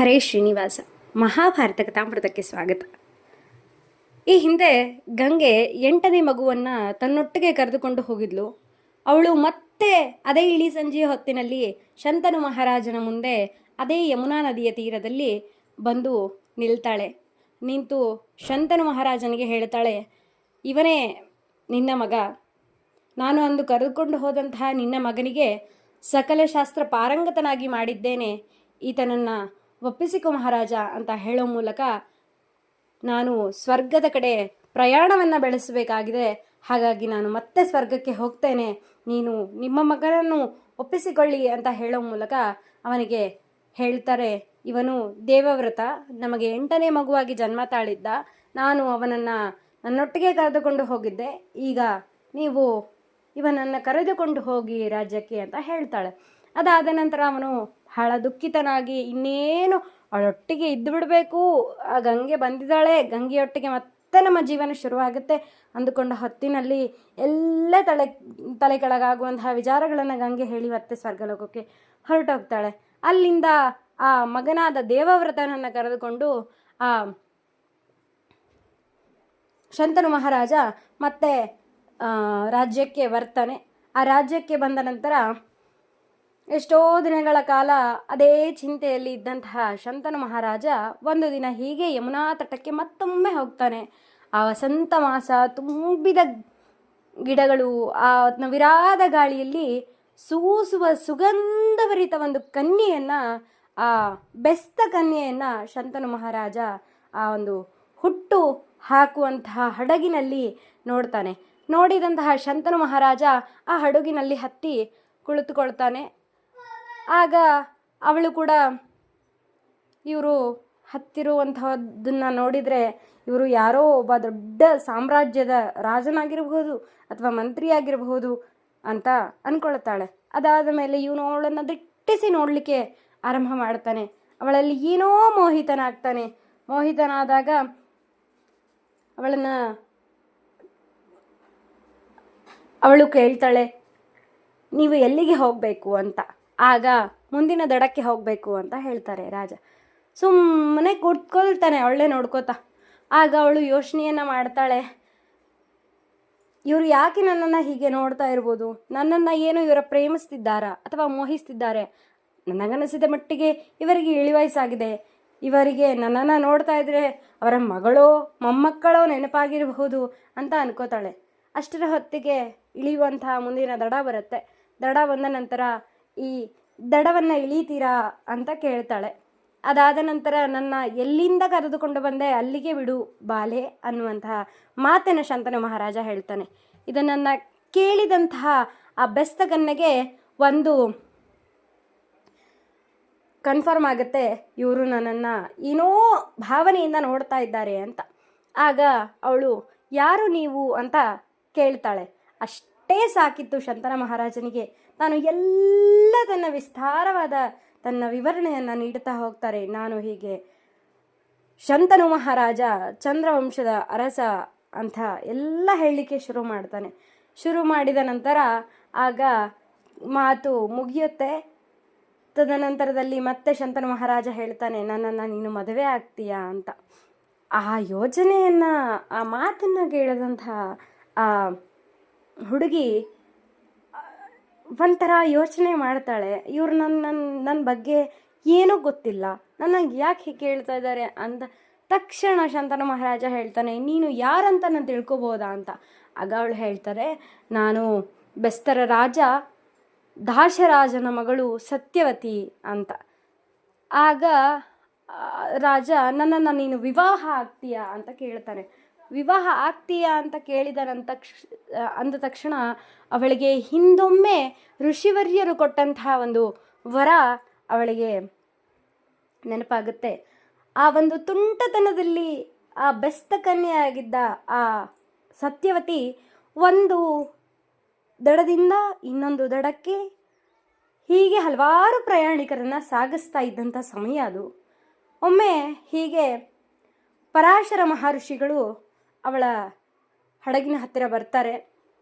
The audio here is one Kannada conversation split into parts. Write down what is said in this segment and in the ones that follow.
ಹರೇ ಶ್ರೀನಿವಾಸ. ಮಹಾಭಾರತ ಕಥಾಮೃತಕ್ಕೆ ಸ್ವಾಗತ. ಈ ಹಿಂದೆ ಗಂಗೆ 8ನೇ ಮಗುವನ್ನು ತನ್ನೊಟ್ಟಿಗೆ ಕರೆದುಕೊಂಡು ಹೋಗಿದ್ಲು. ಅವಳು ಮತ್ತೆ ಅದೇ ಇಳಿ ಸಂಜೆಯ ಹೊತ್ತಿನಲ್ಲಿ ಶಂತನು ಮಹಾರಾಜನ ಮುಂದೆ ಅದೇ ಯಮುನಾ ನದಿಯ ತೀರದಲ್ಲಿ ಬಂದು ನಿಲ್ತಾಳೆ. ನಿಂತು ಶಂತನು ಮಹಾರಾಜನಿಗೆ ಹೇಳ್ತಾಳೆ, ಇವನೇ ನಿನ್ನ ಮಗ. ನಾನು ಅಂದು ಕರೆದುಕೊಂಡು ಹೋದಂತಹ ನಿನ್ನ ಮಗನಿಗೆ ಸಕಲ ಶಾಸ್ತ್ರ ಪಾರಂಗತನಾಗಿ ಮಾಡಿದ್ದೇನೆ. ಈತನನ್ನು ಒಪ್ಪಿಸಿಕೊ ಮಹಾರಾಜ ಅಂತ ಹೇಳೋ ಮೂಲಕ ನಾನು ಸ್ವರ್ಗದ ಕಡೆ ಪ್ರಯಾಣವನ್ನು ಬೆಳೆಸಬೇಕಾಗಿದೆ. ಹಾಗಾಗಿ ನಾನು ಮತ್ತೆ ಸ್ವರ್ಗಕ್ಕೆ ಹೋಗ್ತೇನೆ, ನೀನು ನಿಮ್ಮ ಮಗನನ್ನು ಒಪ್ಪಿಸಿಕೊಳ್ಳಿ ಅಂತ ಹೇಳೋ ಮೂಲಕ ಅವನಿಗೆ ಹೇಳ್ತಾರೆ, ಇವನು ದೇವವ್ರತ, ನಮಗೆ 8ನೇ ಮಗುವಾಗಿ ಜನ್ಮ ತಾಳಿದ್ದ. ನಾನು ಅವನನ್ನು ನನ್ನೊಟ್ಟಿಗೆ ಕರೆದುಕೊಂಡು ಹೋಗಿದ್ದೆ. ಈಗ ನೀವು ಇವನನ್ನು ಕರೆದುಕೊಂಡು ಹೋಗಿ ರಾಜ್ಯಕ್ಕೆ ಅಂತ ಹೇಳ್ತಾಳೆ. ಅದಾದ ನಂತರ ಅವನು ಬಹಳ ದುಃಖಿತನಾಗಿ ಇನ್ನೇನು ಅವಳೊಟ್ಟಿಗೆ ಇದ್ದು ಬಿಡಬೇಕು, ಆ ಗಂಗೆ ಬಂದಿದ್ದಾಳೆ, ಗಂಗೆಯೊಟ್ಟಿಗೆ ಮತ್ತೆ ನಮ್ಮ ಜೀವನ ಶುರುವಾಗುತ್ತೆ ಅಂದುಕೊಂಡ ಹೊತ್ತಿನಲ್ಲಿ ಎಲ್ಲ ತಲೆ ಕೆಳಗಾಗುವಂತಹ ವಿಚಾರಗಳನ್ನು ಗಂಗೆ ಹೇಳಿ ಮತ್ತೆ ಸ್ವರ್ಗಲೋಕಕ್ಕೆ ಹೊರಟೋಗ್ತಾಳೆ. ಅಲ್ಲಿಂದ ಆ ಮಗನಾದ ದೇವವ್ರತನನ್ನು ಕರೆದುಕೊಂಡು ಆ ಶಂತನು ಮಹಾರಾಜ ಮತ್ತೆ ರಾಜ್ಯಕ್ಕೆ ಬರ್ತಾನೆ. ಆ ರಾಜ್ಯಕ್ಕೆ ಬಂದ ನಂತರ ಎಷ್ಟೋ ದಿನಗಳ ಕಾಲ ಅದೇ ಚಿಂತೆಯಲ್ಲಿ ಇದ್ದಂತಹ ಶಂತನು ಮಹಾರಾಜ ಒಂದು ದಿನ ಹೀಗೆ ಯಮುನಾ ತಟಕ್ಕೆ ಮತ್ತೊಮ್ಮೆ ಹೋಗ್ತಾನೆ. ಆ ವಸಂತ ಮಾಸ ತುಂಬಿದ ಗಿಡಗಳು, ಆ ನವಿರಾದ ಗಾಳಿಯಲ್ಲಿ ಸೂಸುವ ಸುಗಂಧಭರಿತ ಒಂದು ಕನ್ಯೆಯನ್ನು, ಆ ಬೆಸ್ತ ಕನ್ಯೆಯನ್ನು ಶಂತನು ಮಹಾರಾಜ ಆ ಒಂದು ಹುಟ್ಟು ಹಾಕುವಂತಹ ಹಡಗಿನಲ್ಲಿ ನೋಡ್ತಾನೆ. ನೋಡಿದಂತಹ ಶಂತನು ಮಹಾರಾಜ ಆ ಹಡಗಿನಲ್ಲಿ ಹತ್ತಿ ಕುಳಿತುಕೊಳ್ತಾನೆ. ಆಗ ಅವಳು ಕೂಡ ಇವರು ಹತ್ತಿರುವಂತಹದ್ದನ್ನು ನೋಡಿದರೆ ಇವರು ಯಾರೋ ಒಬ್ಬ ದೊಡ್ಡ ಸಾಮ್ರಾಜ್ಯದ ರಾಜನಾಗಿರಬಹುದು ಅಥವಾ ಮಂತ್ರಿಯಾಗಿರಬಹುದು ಅಂತ ಅಂದ್ಕೊಳ್ತಾಳೆ. ಅದಾದ ಮೇಲೆ ಇವನು ಅವಳನ್ನು ದಿಟ್ಟಿಸಿ ನೋಡಲಿಕ್ಕೆ ಆರಂಭ ಮಾಡ್ತಾನೆ. ಅವಳಲ್ಲಿ ಏನೋ ಮೋಹಿತನಾಗ್ತಾನೆ. ಮೋಹಿತನಾದಾಗ ಅವಳು ಕೇಳ್ತಾಳೆ, ನೀವು ಎಲ್ಲಿಗೆ ಹೋಗಬೇಕು ಅಂತ. ಆಗ ಮುಂದಿನ ದಡಕ್ಕೆ ಹೋಗಬೇಕು ಅಂತ ಹೇಳ್ತಾರೆ ರಾಜ. ಸುಮ್ಮನೆ ಕೂತ್ಕೊಳ್ತಾನೆ ಅವಳೇ ನೋಡ್ಕೋತಾ. ಆಗ ಅವಳು ಯೋಚನೆಯನ್ನು ಮಾಡ್ತಾಳೆ, ಇವರು ಯಾಕೆ ನನ್ನನ್ನು ಹೀಗೆ ನೋಡ್ತಾ ಇರ್ಬೋದು, ನನ್ನನ್ನು ಏನು ಇವರ ಪ್ರೇಮಿಸ್ತಿದ್ದಾರಾ ಅಥವಾ ಮೋಹಿಸ್ತಿದ್ದಾರೆ? ನನಗನಿಸಿದ ಮಟ್ಟಿಗೆ ಇವರಿಗೆ ಇಳಿವಯಸ್ಸಾಗಿದೆ. ಇವರಿಗೆ ನನ್ನನ್ನು ನೋಡ್ತಾ ಇದ್ರೆ ಅವರ ಮಗಳೋ ಮೊಮ್ಮಕ್ಕಳೋ ನೆನಪಾಗಿರಬಹುದು ಅಂತ ಅನ್ಕೋತಾಳೆ. ಅಷ್ಟರ ಹೊತ್ತಿಗೆ ಇಳಿಯುವಂತಹ ಮುಂದಿನ ದಡ ಬರುತ್ತೆ. ದಡ ಬಂದ ನಂತರ ಈ ದಡವನ್ನು ಇಳಿತೀರಾ ಅಂತ ಕೇಳ್ತಾಳೆ. ಅದಾದ ನಂತರ ನನ್ನ ಎಲ್ಲಿಂದ ಕರೆದುಕೊಂಡು ಬಂದೆ ಅಲ್ಲಿಗೆ ಬಿಡು ಬಾಲೆ ಅನ್ನುವಂತಹ ಮಾತನ್ನು ಶಂತನು ಮಹಾರಾಜ ಹೇಳ್ತಾನೆ. ಇದನ್ನು ಕೇಳಿದಂತಹ ಆ ಬೆಸ್ತಗನ್ನೆಗೆ ಒಂದು ಕನ್ಫರ್ಮ್ ಆಗುತ್ತೆ, ಇವರು ನನ್ನನ್ನು ಏನೋ ಭಾವನೆಯಿಂದ ನೋಡ್ತಾ ಇದ್ದಾರೆ ಅಂತ. ಆಗ ಅವಳು ಯಾರು ನೀವು ಅಂತ ಕೇಳ್ತಾಳೆ. ಅಷ್ಟೇ ಸಾಕಿತ್ತು ಶಂತನ ಮಹಾರಾಜನಿಗೆ. ತಾನು ಎಲ್ಲ ತನ್ನ ವಿಸ್ತಾರವಾದ ತನ್ನ ವಿವರಣೆಯನ್ನು ನೀಡುತ್ತಾ ಹೋಗ್ತಾರೆ. ನಾನು ಹೀಗೆ ಶಂತನು ಮಹಾರಾಜ ಚಂದ್ರವಂಶದ ಅರಸ ಅಂತ ಎಲ್ಲ ಹೇಳಲಿಕ್ಕೆ ಶುರು ಮಾಡ್ತಾನೆ. ಶುರು ಮಾಡಿದ ನಂತರ ಆಗ ಮಾತು ಮುಗಿಯುತ್ತೆ. ತದನಂತರದಲ್ಲಿ ಮತ್ತೆ ಶಂತನು ಮಹಾರಾಜ ಹೇಳ್ತಾನೆ, ನನ್ನನ್ನು ನೀನು ಮದುವೆ ಆಗ್ತೀಯಾ ಅಂತ. ಆ ಯೋಚನೆಯನ್ನು, ಆ ಮಾತನ್ನು ಕೇಳಿದಂತಹ ಆ ಹುಡುಗಿ ಒಂಥರ ಯೋಚನೆ ಮಾಡ್ತಾಳೆ. ಇವರು ನನ್ನ ಬಗ್ಗೆ ಏನೂ ಗೊತ್ತಿಲ್ಲ, ನನಗೆ ಯಾಕೆ ಹೀಗೆ ಕೇಳ್ತಾ ಇದ್ದಾರೆ ಅಂದ ತಕ್ಷಣ ಶಂತನು ಮಹಾರಾಜ ಹೇಳ್ತಾನೆ, ನೀನು ಯಾರಂತ ನಾನು ತಿಳ್ಕೊಬೋದಾ ಅಂತ. ಆಗ ಅವಳು ಹೇಳ್ತಾರೆ, ನಾನು ಬೆಸ್ತರ ರಾಜ ದಾಶರಾಜನ ಮಗಳು ಸತ್ಯವತಿ ಅಂತ. ಆಗ ರಾಜ ನನ್ನನ್ನು ನೀನು ವಿವಾಹ ಆಗ್ತೀಯಾ ಅಂತ ಕೇಳ್ತಾನೆ. ವಿವಾಹ ಆಗ್ತೀಯಾ ಅಂತ ಅಂದ ತಕ್ಷಣ ಅವಳಿಗೆ ಹಿಂದೊಮ್ಮೆ ಋಷಿವರ್ಯರು ಕೊಟ್ಟಂತಹ ಒಂದು ವರ ಅವಳಿಗೆ ನೆನಪಾಗುತ್ತೆ. ಆ ಒಂದು ತುಂಟತನದಲ್ಲಿ ಆ ಬೆಸ್ತ ಕನ್ಯೆಯಾಗಿದ್ದ ಆ ಸತ್ಯವತಿ ಒಂದು ದಡದಿಂದ ಇನ್ನೊಂದು ದಡಕ್ಕೆ ಹೀಗೆ ಹಲವಾರು ಪ್ರಯಾಣಿಕರನ್ನು ಸಾಗಿಸ್ತಾ ಇದ್ದಂಥ ಸಮಯ ಅದು. ಒಮ್ಮೆ ಹೀಗೆ ಪರಾಶರ ಮಹರ್ಷಿಗಳು ಅವಳ ಹಡಗಿನ ಹತ್ತಿರ ಬರ್ತಾರೆ.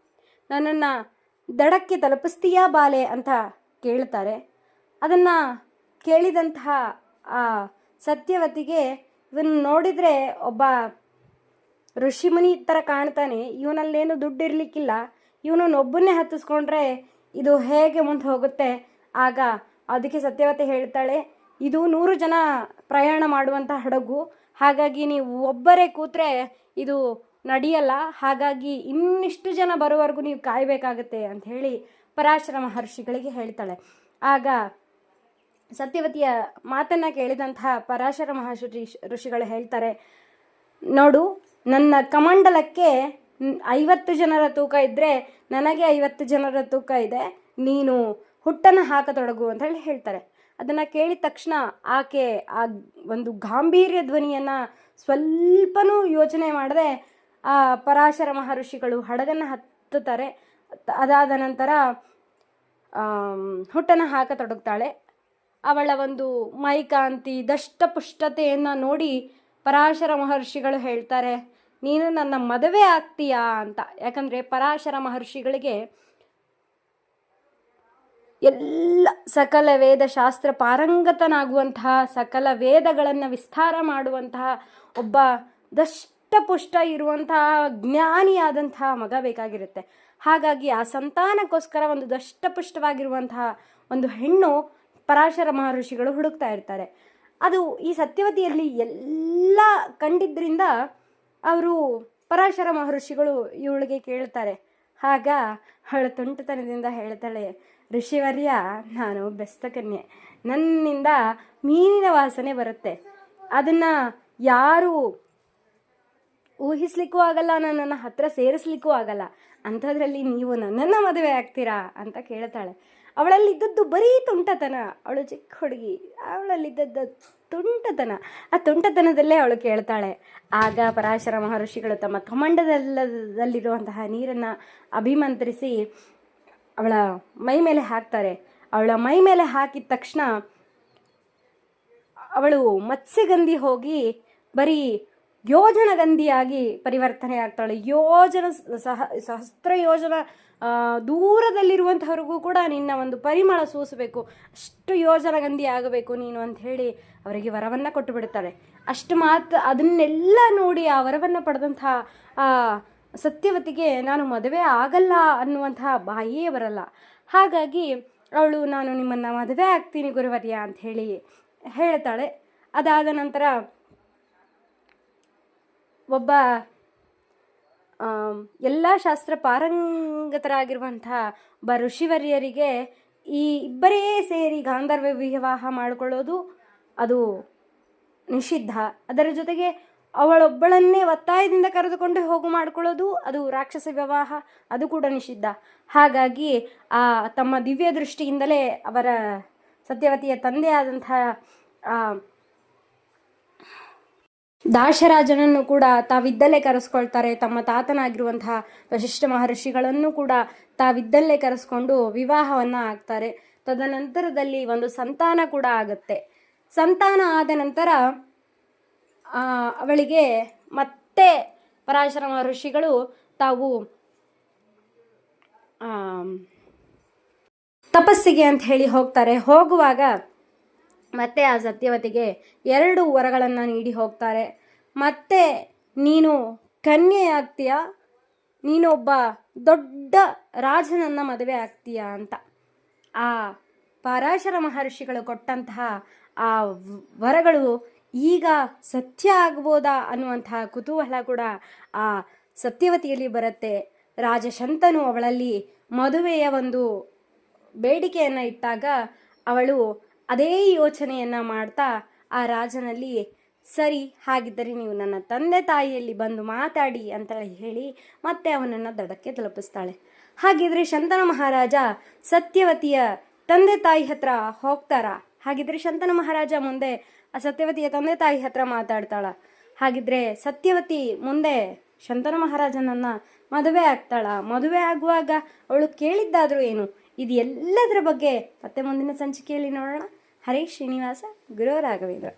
ನನ್ನನ್ನು ದಡಕ್ಕೆ ತಲುಪಿಸ್ತೀಯಾ ಬಾಲೆ ಅಂತ ಕೇಳ್ತಾರೆ. ಅದನ್ನು ಕೇಳಿದಂತಹ ಆ ಸತ್ಯವತಿಗೆ ಇವನು ನೋಡಿದರೆ ಒಬ್ಬ ಋಷಿಮುನಿ ಥರ ಕಾಣ್ತಾನೆ, ಇವನಲ್ಲೇನು ದುಡ್ಡು ಇರಲಿಕ್ಕಿಲ್ಲ, ಇವನನ್ನೊಬ್ಬನ್ನೇ ಹತ್ತಿಸ್ಕೊಂಡ್ರೆ ಇದು ಹೇಗೆ ಮುಂದೆ ಹೋಗುತ್ತೆ. ಆಗ ಅದಕ್ಕೆ ಸತ್ಯವತಿ ಹೇಳ್ತಾಳೆ, ಇದು 100 ಜನ ಪ್ರಯಾಣ ಮಾಡುವಂಥ ಹಡಗು, ಹಾಗಾಗಿ ನೀವು ಒಬ್ಬರೇ ಕೂತ್ರೆ ಇದು ನಡೆಯಲ್ಲ, ಹಾಗಾಗಿ ಇನ್ನಿಷ್ಟು ಜನ ಬರೋವರೆಗೂ ನೀವು ಕಾಯಬೇಕಾಗತ್ತೆ ಅಂತ ಹೇಳಿ ಪರಾಶರ ಮಹರ್ಷಿಗಳಿಗೆ ಹೇಳ್ತಾಳೆ. ಆಗ ಸತ್ಯವತಿಯ ಮಾತನ್ನು ಕೇಳಿದಂತಹ ಪರಾಶರ ಋಷಿಗಳು ಹೇಳ್ತಾರೆ, ನೋಡು, ನನ್ನ ಕಮಂಡಲಕ್ಕೆ 50 ಜನರ ತೂಕ ಇದ್ದರೆ ನನಗೆ 50 ಜನರ ತೂಕ ಇದೆ, ನೀನು ಹುಟ್ಟನ್ನು ಹಾಕತೊಡಗು ಅಂತ ಹೇಳಿ ಹೇಳ್ತಾರೆ. ಅದನ್ನು ಕೇಳಿದ ತಕ್ಷಣ ಆಕೆ ಆ ಒಂದು ಗಾಂಭೀರ್ಯ ಧ್ವನಿಯನ್ನು ಸ್ವಲ್ಪನೂ ಯೋಚನೆ ಮಾಡದೆ ಆ ಪರಾಶರ ಮಹರ್ಷಿಗಳು ಹಡಗನ್ನು ಹತ್ತುತ್ತಾರೆ. ಅದಾದ ನಂತರ ಹುಟ್ಟನ್ನು ಹಾಕತೊಡಗ್ತಾಳೆ. ಅವಳ ಒಂದು ಮೈಕಾಂತಿ ದಷ್ಟಪುಷ್ಟತೆಯನ್ನು ನೋಡಿ ಪರಾಶರ ಮಹರ್ಷಿಗಳು ಹೇಳ್ತಾರೆ, ನೀನು ನನ್ನ ಮದುವೆ ಆಗ್ತೀಯಾ ಅಂತ. ಯಾಕಂದರೆ ಪರಾಶರ ಮಹರ್ಷಿಗಳಿಗೆ ಎಲ್ಲ ಸಕಲ ವೇದ ಶಾಸ್ತ್ರ ಪಾರಂಗತನಾಗುವಂತಹ, ಸಕಲ ವೇದಗಳನ್ನು ವಿಸ್ತಾರ ಮಾಡುವಂತಹ ಒಬ್ಬ ದಷ್ಟಪುಷ್ಟ ಇರುವಂತಹ ಜ್ಞಾನಿಯಾದಂತಹ ಮಗ ಬೇಕಾಗಿರುತ್ತೆ. ಹಾಗಾಗಿ ಆ ಸಂತಾನಕ್ಕೋಸ್ಕರ ಒಂದು ದಷ್ಟಪುಷ್ಟವಾಗಿರುವಂತಹ ಒಂದು ಹೆಣ್ಣು ಪರಾಶರ ಮಹರ್ಷಿಗಳು ಹುಡುಕ್ತಾ ಇರ್ತಾರೆ. ಅದು ಈ ಸತ್ಯವತಿಯಲ್ಲಿ ಎಲ್ಲ ಕಂಡಿದ್ದರಿಂದ ಅವರು ಪರಾಶರ ಮಹರ್ಷಿಗಳು ಇವಳಿಗೆ ಕೇಳ್ತಾರೆ. ಆಗ ಅವಳು ತುಂಟತನದಿಂದ ಹೇಳ್ತಾಳೆ, ಋಷಿವರ್ಯ, ನಾನು ಬೆಸ್ತಕನ್ಯೆ, ನನ್ನಿಂದ ಮೀನಿನ ವಾಸನೆ ಬರುತ್ತೆ, ಅದನ್ನು ಯಾರು ಊಹಿಸ್ಲಿಕ್ಕೂ ಆಗಲ್ಲ, ನನ್ನನ್ನು ಹತ್ತಿರ ಸೇರಿಸ್ಲಿಕ್ಕೂ ಆಗಲ್ಲ, ಅಂಥದ್ರಲ್ಲಿ ನೀವು ನನ್ನನ್ನು ಮದುವೆ ಆಗ್ತೀರಾ ಅಂತ ಕೇಳ್ತಾಳೆ. ಅವಳಲ್ಲಿದ್ದದ್ದು ಬರೀ ತುಂಟತನ. ಅವಳು ಚಿಕ್ಕ ಹುಡುಗಿ, ಅವಳಲ್ಲಿದ್ದದ್ದು ತುಂಟತನ. ಆ ತುಂಟತನದಲ್ಲೇ ಅವಳು ಕೇಳ್ತಾಳೆ. ಆಗ ಪರಾಶರ ಮಹರ್ಷಿಗಳು ತಮ್ಮ ಕಮಂಡದಲ್ಲಿರುವಂತಹ ನೀರನ್ನು ಅಭಿಮಂತ್ರಿಸಿ ಅವಳ ಮೈ ಮೇಲೆ ಹಾಕ್ತಾರೆ. ಅವಳ ಮೈ ಮೇಲೆ ಹಾಕಿದ ತಕ್ಷಣ ಅವಳು ಮತ್ಸ್ಯಗಂಧಿ ಹೋಗಿ ಬರೀ ಯೋಜನಗಂಧಿಯಾಗಿ ಪರಿವರ್ತನೆ ಆಗ್ತಾಳೆ. ಸಹಸ್ರ ಯೋಜನ ದೂರದಲ್ಲಿರುವಂಥವ್ರಿಗೂ ಕೂಡ ನಿನ್ನ ಒಂದು ಪರಿಮಳ ಸೂಸಬೇಕು, ಅಷ್ಟು ಯೋಜನಗಂಧಿ ಆಗಬೇಕು ನೀನು ಅಂತ ಹೇಳಿ ಅವರಿಗೆ ವರವನ್ನು ಕೊಟ್ಟು ಬಿಡ್ತಾಳೆ. ಅಷ್ಟು ಅದನ್ನೆಲ್ಲ ನೋಡಿ ಆ ವರವನ್ನು ಪಡೆದಂಥ ಆ ಸತ್ಯವತಿಗೆ ನಾನು ಮದುವೆ ಆಗಲ್ಲ ಅನ್ನುವಂತಹ ಬಾಯಿಯೇ ಬರಲ್ಲ. ಹಾಗಾಗಿ ಅವಳು ನಾನು ನಿಮ್ಮನ್ನು ಮದುವೆ ಆಗ್ತೀನಿ ಗುರುವರ್ಯ ಅಂತ ಹೇಳಿ ಹೇಳ್ತಾಳೆ. ಅದಾದ ನಂತರ ಒಬ್ಬ ಎಲ್ಲ ಶಾಸ್ತ್ರ ಪಾರಂಗತರಾಗಿರುವಂಥ ಒಬ್ಬ ಋಷಿವರ್ಯರಿಗೆ ಈ ಇಬ್ಬರೇ ಸೇರಿ ಗಾಂಧರ್ವ ವಿವಾಹ ಮಾಡಿಕೊಳ್ಳೋದು ಅದು ನಿಷಿದ್ಧ. ಅದರ ಜೊತೆಗೆ ಅವಳೊಬ್ಬಳನ್ನೇ ಒತ್ತಾಯದಿಂದ ಕರೆದುಕೊಂಡು ಹೋಗು ಮಾಡಿಕೊಳ್ಳೋದು ಅದು ರಾಕ್ಷಸ ವಿವಾಹ, ಅದು ಕೂಡ ನಿಷಿದ್ಧ. ಹಾಗಾಗಿ ಆ ತಮ್ಮ ದಿವ್ಯ ದೃಷ್ಟಿಯಿಂದಲೇ ಅವರ ಸತ್ಯವತಿಯ ತಂದೆಯಾದಂಥ ದಾಶರಾಜನನ್ನು ಕೂಡ ತಾವಿದ್ದಲ್ಲೇ ಕರೆಸ್ಕೊಳ್ತಾರೆ. ತಮ್ಮ ತಾತನಾಗಿರುವಂತಹ ವಶಿಷ್ಠ ಮಹರ್ಷಿಗಳನ್ನು ಕೂಡ ತಾವಿದ್ದಲ್ಲೇ ಕರೆಸ್ಕೊಂಡು ವಿವಾಹವನ್ನು ಆಗ್ತಾರೆ. ತದನಂತರದಲ್ಲಿ ಒಂದು ಸಂತಾನ ಕೂಡ ಆಗುತ್ತೆ. ಸಂತಾನ ಆದ ನಂತರ ಅವಳಿಗೆ ಮತ್ತೆ ಪರಾಶರ ಮಹರ್ಷಿಗಳು ತಾವು ತಪಸ್ಸಿಗೆ ಅಂತ ಹೇಳಿ ಹೋಗ್ತಾರೆ. ಹೋಗುವಾಗ ಮತ್ತೆ ಆ ಸತ್ಯವತಿಗೆ 2 ವರಗಳನ್ನು ನೀಡಿ ಹೋಗ್ತಾರೆ. ಮತ್ತೆ ನೀನು ಕನ್ಯೆಯಾಗ್ತೀಯ, ನೀನು ಒಬ್ಬ ದೊಡ್ಡ ರಾಜನನ್ನು ಮದುವೆ ಆಗ್ತೀಯ ಅಂತ. ಆ ಪರಾಶರ ಮಹರ್ಷಿಗಳು ಕೊಟ್ಟಂತಹ ಆ ವರಗಳು ಈಗ ಸತ್ಯ ಆಗ್ಬೋದಾ ಅನ್ನುವಂತಹ ಕುತೂಹಲ ಕೂಡ ಆ ಸತ್ಯವತಿಯಲ್ಲಿ ಬರುತ್ತೆ. ರಾಜ ಶಂತನು ಅವಳಲ್ಲಿ ಮದುವೆಯ ಒಂದು ಬೇಡಿಕೆಯನ್ನು ಇಟ್ಟಾಗ ಅವಳು ಅದೇ ಯೋಚನೆಯನ್ನು ಮಾಡ್ತಾ ಆ ರಾಜನಲ್ಲಿ, ಸರಿ, ಹಾಗಿದ್ದರೆ ನೀವು ನನ್ನ ತಂದೆ ತಾಯಿಯಲ್ಲಿ ಬಂದು ಮಾತಾಡಿ ಅಂತ ಹೇಳಿ ಮತ್ತೆ ಅವನನ್ನು ದಡಕ್ಕೆ ತಲುಪಿಸ್ತಾಳೆ. ಹಾಗಿದ್ರೆ ಶಂತನು ಮಹಾರಾಜ ಸತ್ಯವತಿಯ ತಂದೆ ತಾಯಿ ಹತ್ರ ಹೋಗ್ತಾರಾ? ಹಾಗಿದ್ರೆ ಶಂತನು ಮಹಾರಾಜ ಮುಂದೆ ಆ ಸತ್ಯವತಿಯ ತಂದೆ ತಾಯಿ ಹತ್ರ ಮಾತಾಡ್ತಾಳ? ಹಾಗಿದ್ರೆ ಸತ್ಯವತಿ ಮುಂದೆ ಶಂತನು ಮಹಾರಾಜನನ್ನು ಮದುವೆ ಆಗ್ತಾಳ? ಮದುವೆ ಆಗುವಾಗ ಅವಳು ಕೇಳಿದ್ದಾದರೂ ಏನು? ಇದು ಎಲ್ಲದರ ಬಗ್ಗೆ ಮತ್ತೆ ಮುಂದಿನ ಸಂಚಿಕೆಯಲ್ಲಿ ನೋಡೋಣ. ಹರೇ ಶ್ರೀನಿವಾಸ, ಗುರು ರಾಘವೇಂದ್ರ.